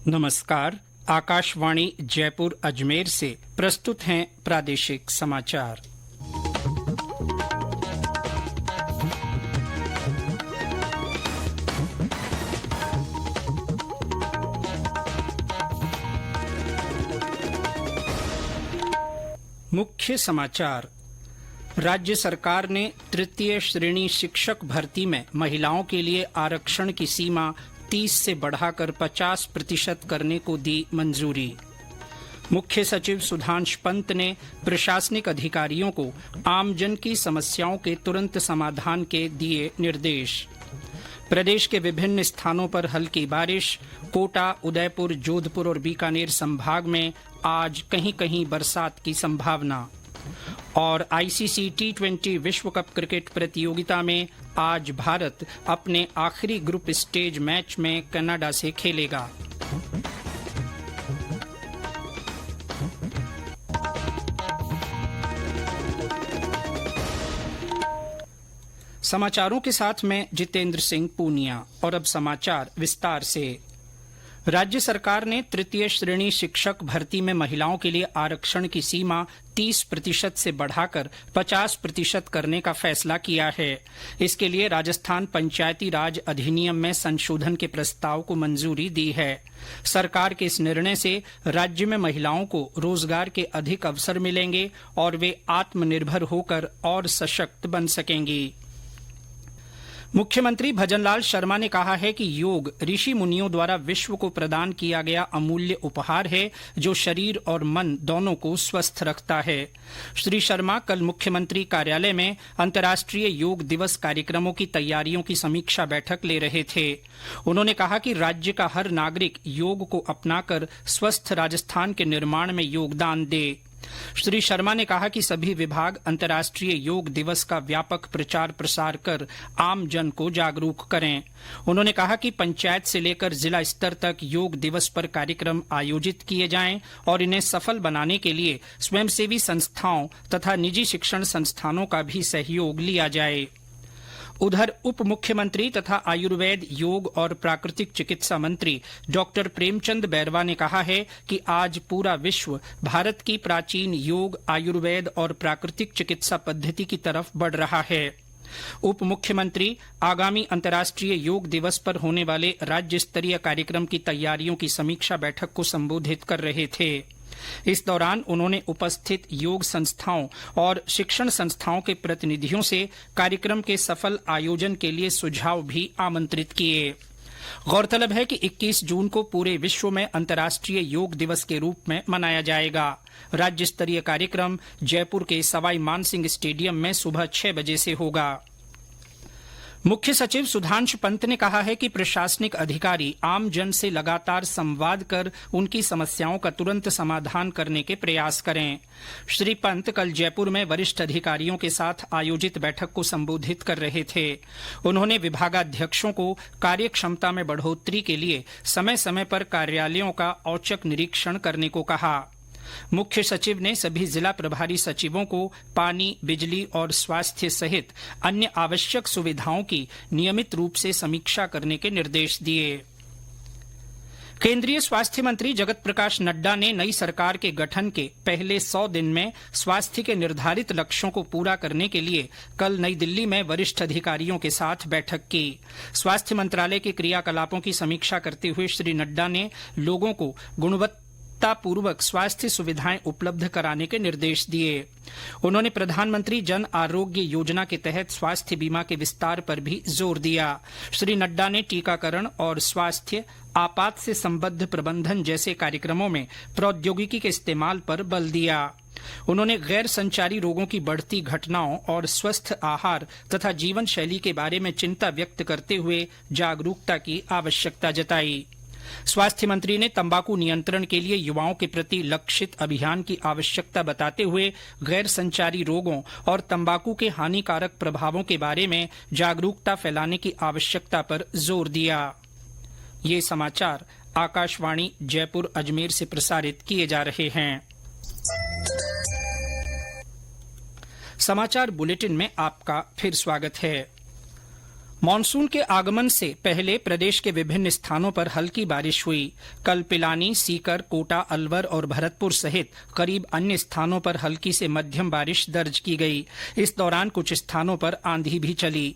नमस्कार। आकाशवाणी जयपुर अजमेर से प्रस्तुत हैं प्रादेशिक समाचार। मुख्य समाचार। राज्य सरकार ने तृतीय श्रेणी शिक्षक भर्ती में महिलाओं के लिए आरक्षण की सीमा 30 से बढ़ाकर 50% करने को दी मंजूरी। मुख्य सचिव सुधांशु पंत ने प्रशासनिक अधिकारियों को आमजन की समस्याओं के तुरंत समाधान के दिए निर्देश। प्रदेश के विभिन्न स्थानों पर हल्की बारिश। कोटा, उदयपुर, जोधपुर और बीकानेर संभाग में आज कहीं कहीं बरसात की संभावना। और आईसीसी टी20 विश्व कप क्रिकेट प्रतियोगिता में आज भारत अपने आखिरी ग्रुप स्टेज मैच में कनाडा से खेलेगा। समाचारों के साथ मैं जितेंद्र सिंह पूनिया। और अब समाचार विस्तार से। राज्य सरकार ने तृतीय श्रेणी शिक्षक भर्ती में महिलाओं के लिए आरक्षण की सीमा 30% से बढ़ाकर 50% करने का फैसला किया है। इसके लिए राजस्थान पंचायती राज अधिनियम में संशोधन के प्रस्ताव को मंजूरी दी है। सरकार के इस निर्णय से राज्य में महिलाओं को रोजगार के अधिक अवसर मिलेंगे और वे आत्मनिर्भर होकर और सशक्त बन सकेंगी। मुख्यमंत्री भजनलाल शर्मा ने कहा है कि योग ऋषि मुनियों द्वारा विश्व को प्रदान किया गया अमूल्य उपहार है जो शरीर और मन दोनों को स्वस्थ रखता है। श्री शर्मा कल मुख्यमंत्री कार्यालय में अंतर्राष्ट्रीय योग दिवस कार्यक्रमों की तैयारियों की समीक्षा बैठक ले रहे थे। उन्होंने कहा कि राज्य का हर नागरिक योग को अपनाकर स्वस्थ राजस्थान के निर्माण में योगदान दे। श्री शर्मा ने कहा कि सभी विभाग अंतर्राष्ट्रीय योग दिवस का व्यापक प्रचार प्रसार कर आम जन को जागरूक करें। उन्होंने कहा कि पंचायत से लेकर जिला स्तर तक योग दिवस पर कार्यक्रम आयोजित किए जाएं और इन्हें सफल बनाने के लिए स्वयंसेवी संस्थाओं तथा निजी शिक्षण संस्थानों का भी सहयोग लिया जाए। उधर उप मुख्यमंत्री तथा आयुर्वेद, योग और प्राकृतिक चिकित्सा मंत्री डॉक्टर प्रेमचंद बैरवा ने कहा है कि आज पूरा विश्व भारत की प्राचीन योग, आयुर्वेद और प्राकृतिक चिकित्सा पद्धति की तरफ बढ़ रहा है। उप मुख्यमंत्री आगामी अंतर्राष्ट्रीय योग दिवस पर होने वाले राज्य स्तरीय कार्यक्रम की तैयारियों की समीक्षा बैठक को संबोधित कर रहे थे। इस दौरान उन्होंने उपस्थित योग संस्थाओं और शिक्षण संस्थाओं के प्रतिनिधियों से कार्यक्रम के सफल आयोजन के लिए सुझाव भी आमंत्रित किए। गौरतलब है कि 21 जून को पूरे विश्व में अंतर्राष्ट्रीय योग दिवस के रूप में मनाया जाएगा। राज्य स्तरीय कार्यक्रम जयपुर के सवाई मानसिंह स्टेडियम में सुबह 6 बजे से होगा। मुख्य सचिव सुधांशु पंत ने कहा है कि प्रशासनिक अधिकारी आम जन से लगातार संवाद कर उनकी समस्याओं का तुरंत समाधान करने के प्रयास करें। श्री पंत कल जयपुर में वरिष्ठ अधिकारियों के साथ आयोजित बैठक को संबोधित कर रहे थे। उन्होंने विभागाध्यक्षों को कार्यक्षमता में बढ़ोतरी के लिए समय समय पर कार्यालयों का औचक निरीक्षण करने को कहा। मुख्य सचिव ने सभी जिला प्रभारी सचिवों को पानी, बिजली और स्वास्थ्य सहित अन्य आवश्यक सुविधाओं की नियमित रूप से समीक्षा करने के निर्देश दिए। केंद्रीय स्वास्थ्य मंत्री जगत प्रकाश नड्डा ने नई सरकार के गठन के पहले 100 दिन में स्वास्थ्य के निर्धारित लक्ष्यों को पूरा करने के लिए कल नई दिल्ली में वरिष्ठ अधिकारियों के साथ बैठक की। स्वास्थ्य मंत्रालय के क्रियाकलापों की समीक्षा करते हुए श्री नड्डा ने लोगों को पूर्वक स्वास्थ्य सुविधाएं उपलब्ध कराने के निर्देश दिए। उन्होंने प्रधानमंत्री जन आरोग्य योजना के तहत स्वास्थ्य बीमा के विस्तार पर भी जोर दिया। श्री नड्डा ने टीकाकरण और स्वास्थ्य आपात से संबद्ध प्रबंधन जैसे कार्यक्रमों में प्रौद्योगिकी के इस्तेमाल पर बल दिया। उन्होंने गैर संचारी रोगों की बढ़ती घटनाओं और स्वस्थ आहार तथा जीवन शैली के बारे में चिंता व्यक्त करते हुए जागरूकता की आवश्यकता जताई। स्वास्थ्य मंत्री ने तंबाकू नियंत्रण के लिए युवाओं के प्रति लक्षित अभियान की आवश्यकता बताते हुए गैर संचारी रोगों और तंबाकू के हानिकारक प्रभावों के बारे में जागरूकता फैलाने की आवश्यकता पर जोर दिया। ये समाचार आकाशवाणी जयपुर अजमेर से प्रसारित किए जा रहे हैं। समाचार बुलेटिन में आपका फिर स्वागत है। मानसून के आगमन से पहले प्रदेश के विभिन्न स्थानों पर हल्की बारिश हुई। कल पिलानी, सीकर, कोटा, अलवर और भरतपुर सहित करीब अन्य स्थानों पर हल्की से मध्यम बारिश दर्ज की गई। इस दौरान कुछ स्थानों पर आंधी भी चली।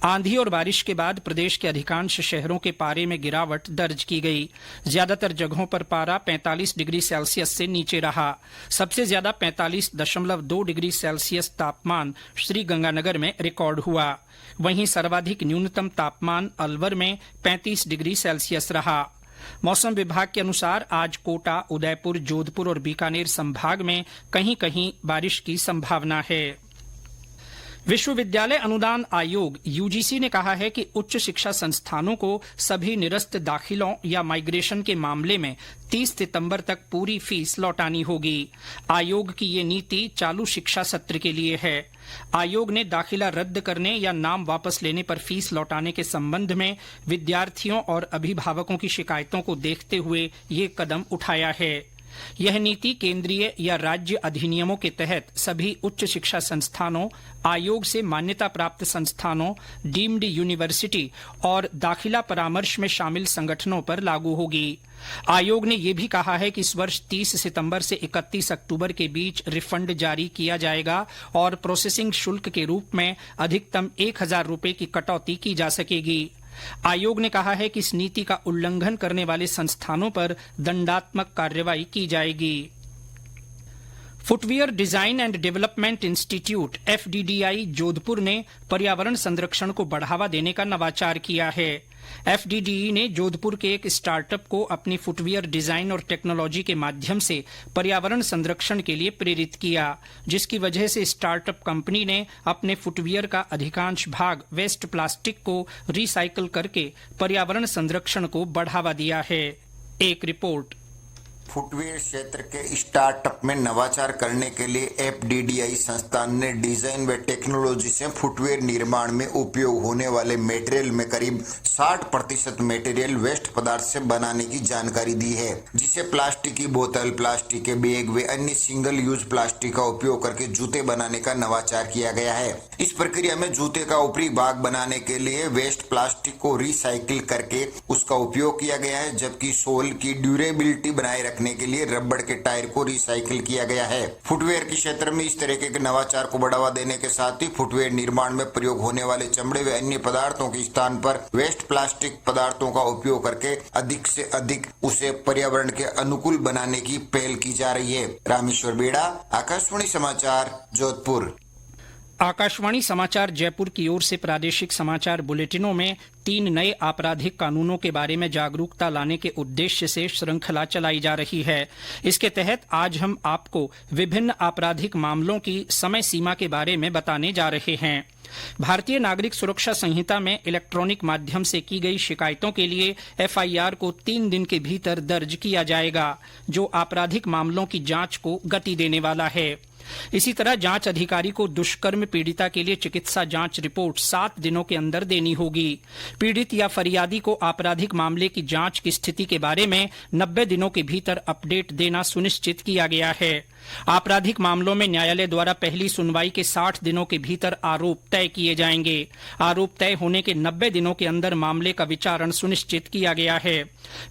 आंधी और बारिश के बाद प्रदेश के अधिकांश शहरों के पारे में गिरावट दर्ज की गई। ज्यादातर जगहों पर पारा 45 डिग्री सेल्सियस से नीचे रहा। सबसे ज्यादा 45.2 डिग्री सेल्सियस तापमान श्रीगंगानगर में रिकॉर्ड हुआ। वहीं सर्वाधिक न्यूनतम तापमान अलवर में 35 डिग्री सेल्सियस रहा। मौसम विभाग के अनुसार आज कोटा, उदयपुर, जोधपुर और बीकानेर संभाग में कहीं कहीं बारिश की संभावना है। विश्वविद्यालय अनुदान आयोग यूजीसी ने कहा है कि उच्च शिक्षा संस्थानों को सभी निरस्त दाखिलों या माइग्रेशन के मामले में 30 सितंबर तक पूरी फीस लौटानी होगी। आयोग की ये नीति चालू शिक्षा सत्र के लिए है। आयोग ने दाखिला रद्द करने या नाम वापस लेने पर फीस लौटाने के संबंध में विद्यार्थियों और अभिभावकों की शिकायतों को देखते हुए ये कदम उठाया है। यह नीति केंद्रीय या राज्य अधिनियमों के तहत सभी उच्च शिक्षा संस्थानों, आयोग से मान्यता प्राप्त संस्थानों, डीम्ड यूनिवर्सिटी और दाखिला परामर्श में शामिल संगठनों पर लागू होगी। आयोग ने यह भी कहा है कि इस वर्ष 30 सितंबर से 31 अक्टूबर के बीच रिफंड जारी किया जाएगा और प्रोसेसिंग शुल्क के रूप में अधिकतम 1000 रुपये की कटौती की जा सकेगी। आयोग ने कहा है कि इस नीति का उल्लंघन करने वाले संस्थानों पर दंडात्मक कार्रवाई की जाएगी। Footwear design and development institute FDDI Jodhpur ने पर्यावरण संरक्षण को बढ़ावा देने का नवाचार किया है। एफडीडीई ने जोधपुर के एक स्टार्टअप को अपनी फुटवियर डिजाइन और टेक्नोलॉजी के माध्यम से पर्यावरण संरक्षण के लिए प्रेरित किया, जिसकी वजह से स्टार्टअप कंपनी ने अपने फुटवियर का अधिकांश भाग वेस्ट प्लास्टिक को रिसाइकल करके पर्यावरण संरक्षण को बढ़ावा दिया है। एक रिपोर्ट। फुटवियर क्षेत्र के स्टार्टअप में नवाचार करने के लिए एफडीडीआई संस्थान ने डिजाइन व टेक्नोलॉजी से फुटवियर निर्माण में उपयोग होने वाले मटेरियल में करीब 60% मटेरियल वेस्ट पदार्थ से बनाने की जानकारी दी है, जिसे प्लास्टिक की बोतल, प्लास्टिक के बैग व अन्य सिंगल यूज प्लास्टिक का उपयोग करके जूते बनाने का नवाचार किया गया है। इस प्रक्रिया में जूते का ऊपरी भाग बनाने के लिए वेस्ट प्लास्टिक को रिसाइकिल करके उसका उपयोग किया गया है, जबकि सोल की ड्यूरेबिलिटी बनाए रखने के लिए रबड़ के टायर को रिसाइकिल किया गया है। फुटवेयर के क्षेत्र में इस तरह के नवाचार को बढ़ावा देने के साथ ही फुटवेयर निर्माण में प्रयोग होने वाले चमड़े व अन्य पदार्थों के स्थान पर वेस्ट प्लास्टिक पदार्थों का उपयोग करके अधिक से अधिक उसे पर्यावरण के अनुकूल बनाने की पहल की जा रही है। रामेश्वर बेड़ा, आकाशवाणी समाचार, जोधपुर। आकाशवाणी समाचार जयपुर की ओर से प्रादेशिक समाचार बुलेटिनों में 3 नए आपराधिक कानूनों के बारे में जागरूकता लाने के उद्देश्य से श्रृंखला चलाई जा रही है। इसके तहत आज हम आपको विभिन्न आपराधिक मामलों की समय सीमा के बारे में बताने जा रहे हैं। भारतीय नागरिक सुरक्षा संहिता में इलेक्ट्रॉनिक माध्यम से की गई शिकायतों के लिए एफआईआर को 3 दिन के भीतर दर्ज किया जाएगा, जो आपराधिक मामलों की जांच को गति देने वाला है। इसी तरह जांच अधिकारी को दुष्कर्म पीड़िता के लिए चिकित्सा जांच रिपोर्ट 7 दिनों के अंदर देनी होगी। पीड़ित या फरियादी को आपराधिक मामले की जांच की स्थिति के बारे में 90 दिनों के भीतर अपडेट देना सुनिश्चित किया गया है। आपराधिक मामलों में न्यायालय द्वारा पहली सुनवाई के 60 दिनों के भीतर आरोप तय किए जाएंगे। आरोप तय होने के 90 दिनों के अंदर मामले का विचारण सुनिश्चित किया गया है।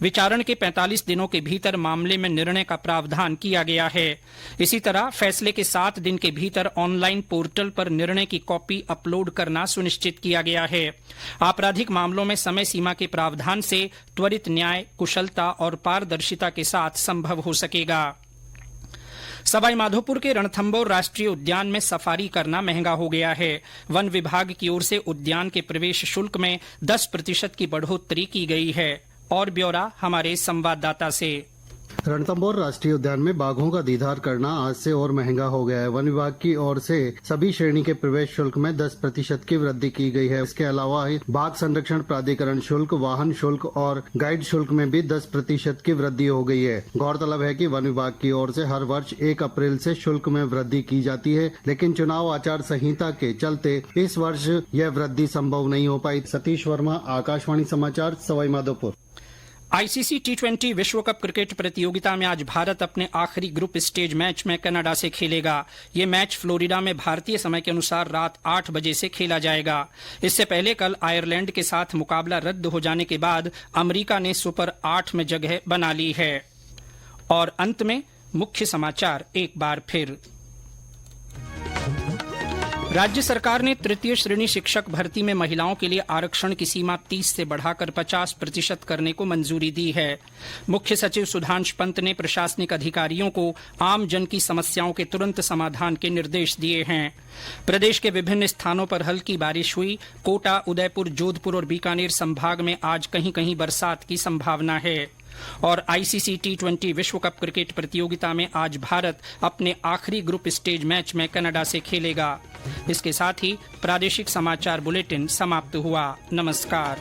विचारण के 45 दिनों के भीतर मामले में निर्णय का प्रावधान किया गया है। इसी तरह फैसले के 7 दिन के भीतर ऑनलाइन पोर्टल पर निर्णय की कॉपी अपलोड करना सुनिश्चित किया गया है। आपराधिक मामलों में समय सीमा के प्रावधान से त्वरित न्याय, कुशलता और पारदर्शिता के साथ संभव हो सकेगा। सवाईमाधोपुर के रणथंभौर राष्ट्रीय उद्यान में सफारी करना महंगा हो गया है। वन विभाग की ओर से उद्यान के प्रवेश शुल्क में 10% की बढ़ोतरी की गई है। और ब्यौरा हमारे संवाददाता से। रणथंभौर राष्ट्रीय उद्यान में बाघों का दीदार करना आज से और महंगा हो गया है। वन विभाग की ओर से सभी श्रेणी के प्रवेश शुल्क में 10% की वृद्धि की गई है। इसके अलावा बाघ संरक्षण प्राधिकरण शुल्क, वाहन शुल्क और गाइड शुल्क में भी 10% की वृद्धि हो गई है। गौरतलब है कि वन विभाग की ओर से हर वर्ष 1 अप्रैल से शुल्क में वृद्धि की जाती है, लेकिन चुनाव आचार संहिता के चलते इस वर्ष यह वृद्धि संभव नहीं हो पाई। सतीश वर्मा, आकाशवाणी समाचार, सवाईमाधोपुर। आईसीसी टी20 विश्व कप क्रिकेट प्रतियोगिता में आज भारत अपने आखिरी ग्रुप स्टेज मैच में कनाडा से खेलेगा। ये मैच फ्लोरिडा में भारतीय समय के अनुसार रात 8 बजे से खेला जाएगा। इससे पहले कल आयरलैंड के साथ मुकाबला रद्द हो जाने के बाद अमेरिका ने सुपर 8 में जगह बना ली है। और अंत में मुख्य समाचार एक बार फिर। राज्य सरकार ने तृतीय श्रेणी शिक्षक भर्ती में महिलाओं के लिए आरक्षण की सीमा 30 से बढ़ाकर 50% करने को मंजूरी दी है। मुख्य सचिव सुधांश पंत ने प्रशासनिक अधिकारियों को आम जन की समस्याओं के तुरंत समाधान के निर्देश दिए हैं। प्रदेश के विभिन्न स्थानों पर हल्की बारिश हुई। कोटा, उदयपुर, जोधपुर और बीकानेर संभाग में आज कहीं कहीं बरसात की संभावना है। और आईसीसी टी20 विश्व कप क्रिकेट प्रतियोगिता में आज भारत अपने आखिरी ग्रुप स्टेज मैच में कनाडा से खेलेगा। इसके साथ ही प्रादेशिक समाचार बुलेटिन समाप्त हुआ। नमस्कार।